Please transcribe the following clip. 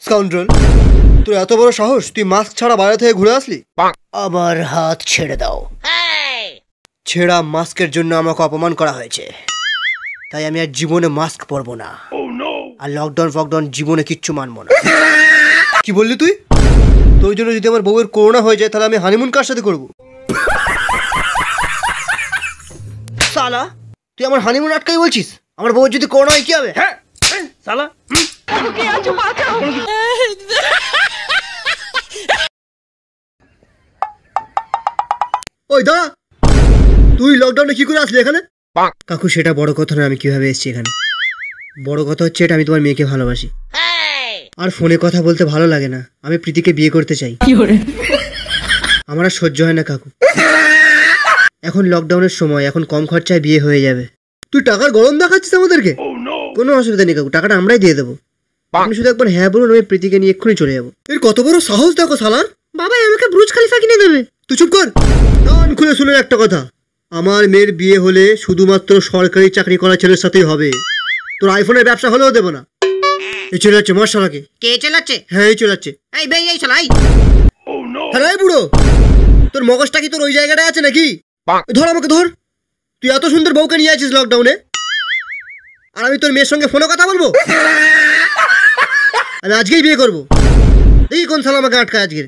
Scoundrel, তোর এত বড় সাহস, তুই মাস্ক ছাড়া বাইরে থেকে ঘুরে আসলি? আমার হাত ছেড়ে দাও। ছেঁড়া মাস্কের জন্য আমাকে অপমান করা হয়েছে, তাই আমি আর জীবনে মাস্ক পরবো না। আর লকডাউন ফকডাউন জীবনে কিচ্ছু মানবো না। কি বললি তুই? তোর জন্য যদি আমার বউয়ের করোনা হয়ে যায় তাহলে আমি হানিমুন কার সাথে করবো? সালা, তুই আমার হানিমুন আটকাই বলছিস? আমার বউয়ের যদি করোনা হয় কি হবে? হ্যাঁ সালা। ওই দাঁড়া, তুই লকডাউনে কি করে আসলি এখানে? কাকু সেটা বড় কথা না, আমি কিভাবে এসেছি এখানে। বড় কথা হচ্ছে এটা, আমি তোমার মেয়েকে ভালোবাসি। আর ফোনে কথা বলতে ভালো লাগে না, আমি প্রীতিকে বিয়ে করতে চাই। আমার আর সহ্য হয় না কাকু। এখন লকডাউনের সময়, এখন কম খরচায় বিয়ে হয়ে যাবে। তুই টাকার গরম দেখাচ্ছিস আমাদেরকে? কোনো অসুবিধা নেই কাকু, টাকাটা আমরাই দিয়ে দেবো। আপনি শুধু একবার হ্যাঁ বলুন, আমি প্রীতিকে নিয়ে এক্ষুনি চলে যাবো। এর কত বড় সাহস দেখো সালার। বাবা আমাকে ব্রুজ খলিফা কিনে দেবে। তুই চুপ কর। কান খুলে শুনে একটা কথা, আমার মেয়ের বিয়ে হলে শুধুমাত্র সরকারি চাকরি করা ছেলের সাথেই হবে। তোর আইফোনের ব্যবসা হলেও দেবো না। এই চলে যাচ্ছে মশালাকে। কে চালাচ্ছে? হ্যাঁ এই চলাচ্ছে। এই বেই এই শালা, এই হ্যাঁ বুড়ো, তোর মগজটা কি তোর ওই জায়গাটায় আছে নাকি? ধর আমাকে ধর। তুই এত সুন্দর বউকে নিয়ে আছিস লকডাউনে, আর আমি তোর মেয়ের সঙ্গে ফোনে কথা বলবো? আমি আজকেই বিয়ে করবো। দেখি কোন শালা আমাকে আটকায় আজকে।